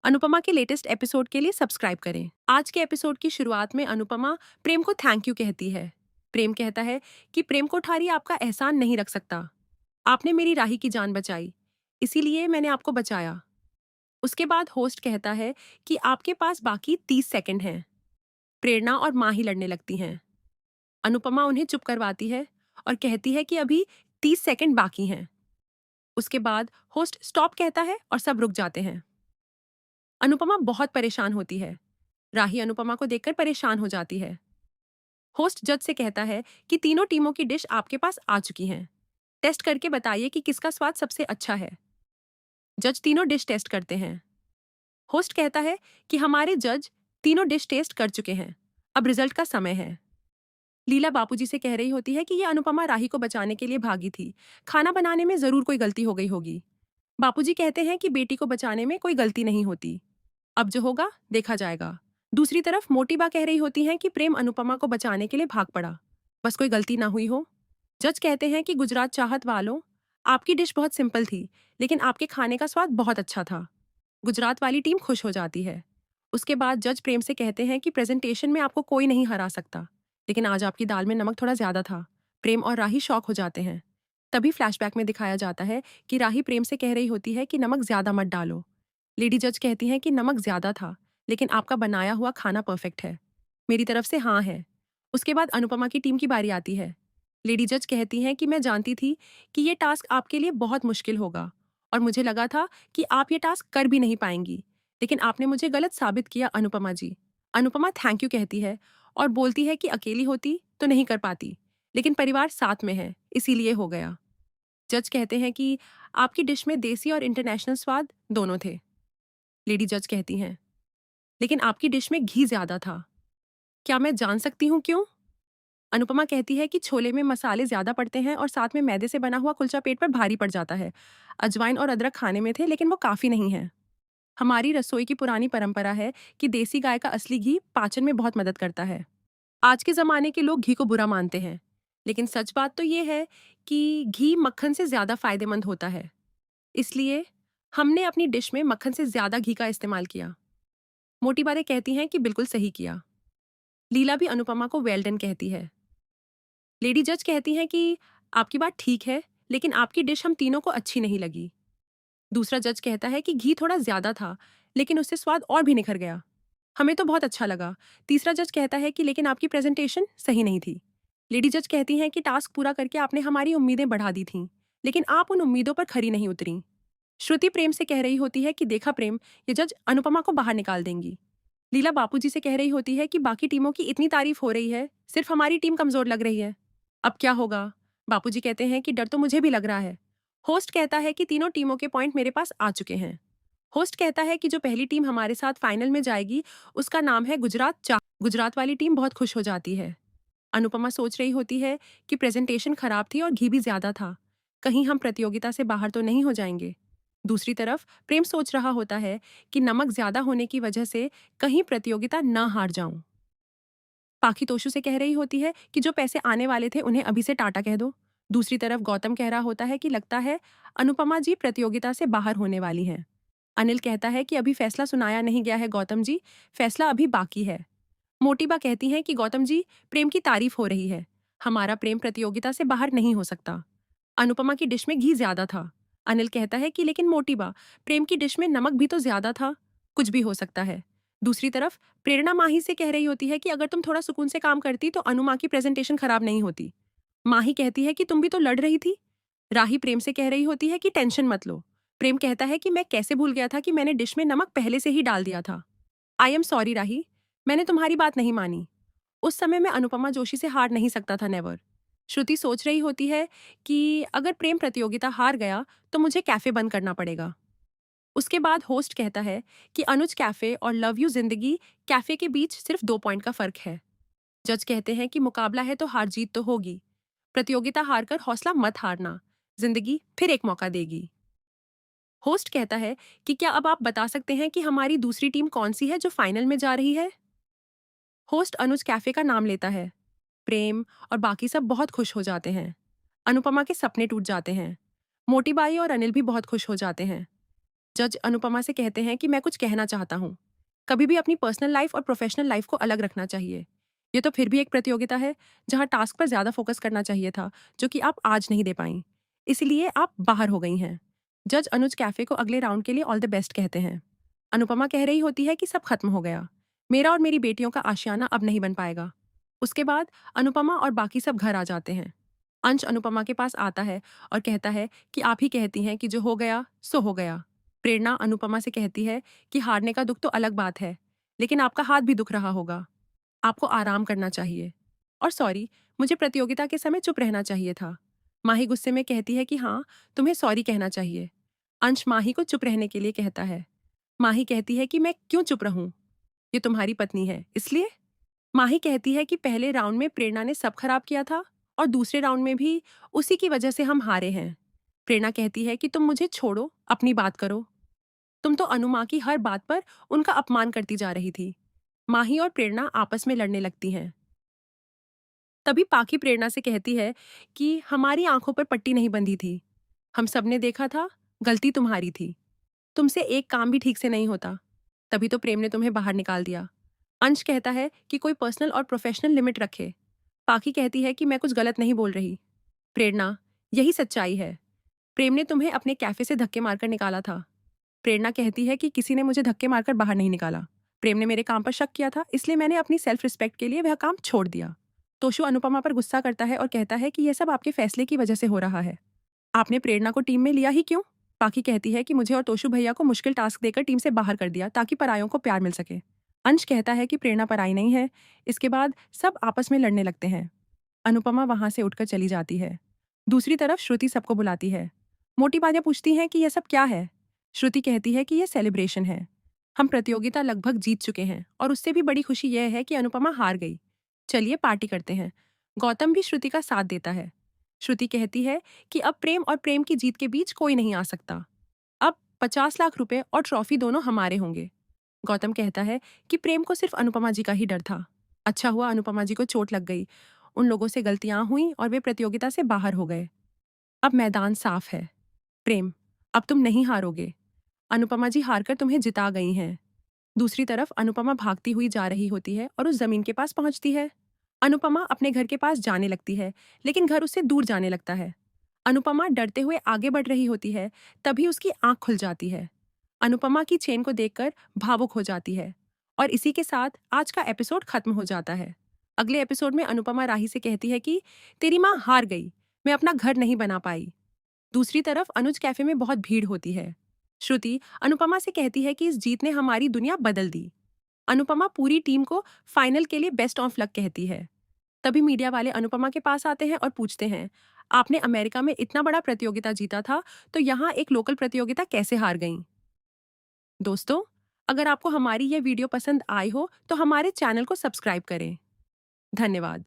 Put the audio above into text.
अनुपमा के latest episode के लिए सब्सक्राइब करें। आज के एपिसोड की शुरुआत में अनुपमा प्रेम को थैंक यू कहती है। प्रेम कहता है कि प्रेम कोठारी आपका एहसान नहीं रख सकता। आपने मेरी राही की जान बचाई, इसीलिए मैंने आपको बचाया। उसके बाद होस्ट कहता है कि आपके पास बाकी 30 सेकंड हैं। प्रेरणा और माँ ही लड़ने लगती हैं। अनुपमा उन्हें चुप करवाती है और कहती है कि अभी 30 सेकंड बाकी हैं। उसके बाद होस्ट स्टॉप कहता है और सब रुक जाते हैं। अनुपमा बहुत परेशान होती है। राही अनुपमा को देखकर परेशान हो जाती है। होस्ट जज से कहता है कि तीनों टीमों की डिश आपके पास आ चुकी हैं। टेस्ट करके बताइए कि किसका स्वाद सबसे अच्छा है। जज तीनों डिश टेस्ट करते हैं। होस्ट कहता है कि हमारे जज तीनों डिश टेस्ट कर चुके हैं। अब रिजल्ट का समय है। लीला बापूजी से कह रही होती है कि यह अनुपमा राही को बचाने के लिए भागी थी। खाना बनाने में जरूर कोई गलती हो गई होगी। बापूजी कहते हैं कि बेटी को बचाने में कोई गलती नहीं होती। अब जो होगा देखा जाएगा। दूसरी तरफ मोटी बा कह रही होती हैं कि प्रेम अनुपमा को बचाने के लिए भाग पड़ा। बस कोई गलती ना हुई हो। जज कहते हैं कि गुजरात चाहत वालों, आपकी डिश बहुत सिंपल थी, लेकिन आपके खाने का स्वाद बहुत अच्छा था। गुजरात वाली टीम खुश हो जाती है। उसके बाद जज प्रेम से कहते हैं कि प्रेजेंटेशन में आपको कोई नहीं हरा सकता, लेकिन आज आपकी दाल में नमक थोड़ा ज्यादा था। प्रेम और राही शॉक हो जाते हैं। तभी फ्लैशबैक में दिखाया जाता है कि राही प्रेम से कह रही होती है कि नमक ज्यादा मत डालो। लेडी जज कहती हैं कि नमक ज्यादा था, लेकिन आपका बनाया हुआ खाना परफेक्ट है। मेरी तरफ से हाँ है। उसके बाद अनुपमा की टीम की बारी आती है। लेडी जज कहती हैं कि मैं जानती थी कि ये टास्क आपके लिए बहुत मुश्किल होगा और मुझे लगा था कि आप ये टास्क कर भी नहीं पाएंगी, लेकिन आपने मुझे गलत साबित किया अनुपमा जी। अनुपमा थैंक यू कहती है और बोलती है कि अकेली होती तो नहीं कर पाती, लेकिन परिवार साथ में है इसीलिए हो गया। जज कहते हैं कि आपकी डिश में देसी और इंटरनेशनल स्वाद दोनों थे। लेडी जज कहती हैं, लेकिन आपकी डिश में घी ज्यादा था। क्या मैं जान सकती हूँ क्यों? अनुपमा कहती है कि छोले में मसाले ज्यादा पड़ते हैं और साथ में मैदे से बना हुआ कुलचा पेट पर भारी पड़ जाता है। अजवाइन और अदरक खाने में थे, लेकिन वो काफी नहीं है। हमारी रसोई की पुरानी परंपरा है कि देसी गाय का असली घी पाचन में बहुत मदद करता है। आज के जमाने के लोग घी को बुरा मानते हैं, लेकिन सच बात तो ये है कि घी मक्खन से ज्यादा फायदेमंद होता है। इसलिए हमने अपनी डिश में मक्खन से ज्यादा घी का इस्तेमाल किया। मोटी बातें कहती हैं कि बिल्कुल सही किया। लीला भी अनुपमा को वेल डन कहती है। लेडी जज कहती हैं कि आपकी बात ठीक है, लेकिन आपकी डिश हम तीनों को अच्छी नहीं लगी। दूसरा जज कहता है कि घी थोड़ा ज्यादा था, लेकिन उससे स्वाद और भी निखर गया। हमें तो बहुत अच्छा लगा। तीसरा जज कहता है कि लेकिन आपकी प्रेजेंटेशन सही नहीं थी। लेडी जज कहती हैं कि टास्क पूरा करके आपने हमारी उम्मीदें बढ़ा दी थीं, लेकिन आप उन उम्मीदों पर खरी नहीं उतरी। श्रुति प्रेम से कह रही होती है कि देखा प्रेम, ये जज अनुपमा को बाहर निकाल देंगी। लीला बापूजी से कह रही होती है कि बाकी टीमों की इतनी तारीफ हो रही है, सिर्फ हमारी टीम कमजोर लग रही है। अब क्या होगा? बापूजी कहते हैं कि डर तो मुझे भी लग रहा है। होस्ट कहता है कि तीनों टीमों के पॉइंट मेरे पास आ चुके हैं। होस्ट कहता है कि जो पहली टीम हमारे साथ फाइनल में जाएगी उसका नाम है गुजरात वाली टीम बहुत खुश हो जाती है। अनुपमा सोच रही होती है कि प्रेजेंटेशन खराब थी और घी भी ज्यादा था। कहीं हम प्रतियोगिता से बाहर तो नहीं हो जाएंगे। दूसरी तरफ प्रेम सोच रहा होता है कि नमक ज्यादा होने की वजह से कहीं प्रतियोगिता न हार जाऊं। पाखी तोशु से कह रही होती है कि जो पैसे आने वाले थे उन्हें अभी से टाटा कह दो। दूसरी तरफ गौतम कह रहा होता है कि लगता है अनुपमा जी प्रतियोगिता से बाहर होने वाली हैं। अनिल कहता है कि अभी फैसला सुनाया नहीं गया है गौतम जी, फैसला अभी बाकी है। मोटीबा कहती हैं कि गौतम जी, प्रेम की तारीफ हो रही है। हमारा प्रेम प्रतियोगिता से बाहर नहीं हो सकता। अनुपमा की डिश में घी ज्यादा था। अनिल कहता है कि लेकिन मोटीबा, प्रेम की डिश में नमक भी तो ज्यादा था। कुछ भी हो सकता है। दूसरी तरफ प्रेरणा माही से कह रही होती है कि अगर तुम थोड़ा सुकून से काम करती तो अनुमा की प्रेजेंटेशन खराब नहीं होती। माही कहती है कि तुम भी तो लड़ रही थी। राही प्रेम से कह रही होती है कि टेंशन मत लो। प्रेम कहता है कि मैं कैसे भूल गया था कि मैंने डिश में नमक पहले से ही डाल दिया था। आई एम सॉरी राही, मैंने तुम्हारी बात नहीं मानी। उस समय मैं अनुपमा जोशी से हार नहीं सकता था, नेवर। श्रुति सोच रही होती है कि अगर प्रेम प्रतियोगिता हार गया तो मुझे कैफे बंद करना पड़ेगा। उसके बाद होस्ट कहता है कि अनुज कैफे और लव यू जिंदगी कैफे के बीच सिर्फ 2 पॉइंट का फर्क है। जज कहते हैं कि मुकाबला है तो हार जीत तो होगी। प्रतियोगिता हारकर हौसला मत हारना, जिंदगी फिर एक मौका देगी। होस्ट कहता है कि क्या अब आप बता सकते हैं कि हमारी दूसरी टीम कौन सी है जो फाइनल में जा रही है? होस्ट अनुज कैफे का नाम लेता है। प्रेम और बाकी सब बहुत खुश हो जाते हैं। अनुपमा के सपने टूट जाते हैं। मोटी बाई और अनिल भी बहुत खुश हो जाते हैं। जज अनुपमा से कहते हैं कि मैं कुछ कहना चाहता हूँ। कभी भी अपनी पर्सनल लाइफ और प्रोफेशनल लाइफ को अलग रखना चाहिए। ये तो फिर भी एक प्रतियोगिता है जहाँ टास्क पर ज़्यादा फोकस करना चाहिए था, जो कि आप आज नहीं दे पाई। इसलिए आप बाहर हो गई हैं। जज अनुज कैफे को अगले राउंड के लिए ऑल द बेस्ट कहते हैं। अनुपमा कह रही होती है कि सब खत्म हो गया। मेरा और मेरी बेटियों का आशियाना अब नहीं बन पाएगा। उसके बाद अनुपमा और बाकी सब घर आ जाते हैं। अंश अनुपमा के पास आता है और कहता है कि आप ही कहती हैं कि जो हो गया सो हो गया। प्रेरणा अनुपमा से कहती है कि हारने का दुख तो अलग बात है, लेकिन आपका हाथ भी दुख रहा होगा। आपको आराम करना चाहिए। और सॉरी, मुझे प्रतियोगिता के समय चुप रहना चाहिए था। माही गुस्से में कहती है कि हाँ, तुम्हें सॉरी कहना चाहिए। अंश माही को चुप रहने के लिए कहता है। माही कहती है कि मैं क्यों चुप रहूं? ये तुम्हारी पत्नी है, इसलिए। माही कहती है कि पहले राउंड में प्रेरणा ने सब खराब किया था और दूसरे राउंड में भी उसी की वजह से हम हारे हैं। प्रेरणा कहती है कि तुम मुझे छोड़ो, अपनी बात करो। तुम तो अनुमा की हर बात पर उनका अपमान करती जा रही थी। माही और प्रेरणा आपस में लड़ने लगती हैं। तभी पाखी प्रेरणा से कहती है कि हमारी आंखों पर पट्टी नहीं बंधी थी। हम सबने देखा था, गलती तुम्हारी थी। तुमसे एक काम भी ठीक से नहीं होता। तभी तो प्रेम ने तुम्हें बाहर निकाल दिया। अंश कहता है कि कोई पर्सनल और प्रोफेशनल लिमिट रखे। पाखी कहती है कि मैं कुछ गलत नहीं बोल रही। प्रेरणा, यही सच्चाई है। प्रेम ने तुम्हें अपने कैफे से धक्के मारकर निकाला था। प्रेरणा कहती है कि किसी ने मुझे धक्के मारकर बाहर नहीं निकाला। प्रेम ने मेरे काम पर शक किया था, इसलिए मैंने अपनी सेल्फ रिस्पेक्ट के लिए वह काम छोड़ दिया। तोशु अनुपमा पर गुस्सा करता है और कहता है कि यह सब आपके फैसले की वजह से हो रहा है। आपने प्रेरणा को टीम में लिया ही क्यों? पाखी कहती है कि मुझे और तोशु भैया को मुश्किल टास्क देकर टीम से बाहर कर दिया ताकि परायों को प्यार मिल सके। अंश कहता है कि प्रेरणा पराई नहीं है। इसके बाद सब आपस में लड़ने लगते हैं। अनुपमा वहां से उठकर चली जाती है। दूसरी तरफ श्रुति सबको बुलाती है। मोटी बातें पूछती हैं कि यह सब क्या है। श्रुति कहती है कि यह सेलिब्रेशन है। हम प्रतियोगिता लगभग जीत चुके हैं और उससे भी बड़ी खुशी यह है कि अनुपमा हार गई। चलिए पार्टी करते हैं। गौतम भी श्रुति का साथ देता है। श्रुति कहती है कि अब प्रेम और प्रेम की जीत के बीच कोई नहीं आ सकता। अब 50 लाख रुपए और ट्रॉफी दोनों हमारे होंगे। गौतम कहता है कि प्रेम को सिर्फ अनुपमा जी का ही डर था। अच्छा हुआ अनुपमा जी को चोट लग गई। उन लोगों से गलतियां हुई और वे प्रतियोगिता से बाहर हो गए। अब मैदान साफ है। प्रेम, अब तुम नहीं हारोगे। अनुपमा जी हारकर तुम्हें जिता गई हैं। दूसरी तरफ अनुपमा भागती हुई जा रही होती है और उस जमीन के पास पहुंचती है। अनुपमा अपने घर के पास जाने लगती है, लेकिन घर उससे दूर जाने लगता है। अनुपमा डरते हुए आगे बढ़ रही होती है, तभी उसकी आंख खुल जाती है। अनुपमा की चेन को देखकर भावुक हो जाती है। और इसी के साथ आज का एपिसोड खत्म हो जाता है। अगले एपिसोड में अनुपमा राही से कहती है कि तेरी माँ हार गई, मैं अपना घर नहीं बना पाई। दूसरी तरफ अनुज कैफे में बहुत भीड़ होती है। श्रुति अनुपमा से कहती है कि इस जीत ने हमारी दुनिया बदल दी। अनुपमा पूरी टीम को फाइनल के लिए बेस्ट ऑफ लक कहती है। तभी मीडिया वाले अनुपमा के पास आते हैं और पूछते हैं, आपने अमेरिका में इतना बड़ा प्रतियोगिता जीता था, तो यहाँ एक लोकल प्रतियोगिता कैसे हार गईं? दोस्तों, अगर आपको हमारी ये वीडियो पसंद आई हो तो हमारे चैनल को सब्सक्राइब करें। धन्यवाद।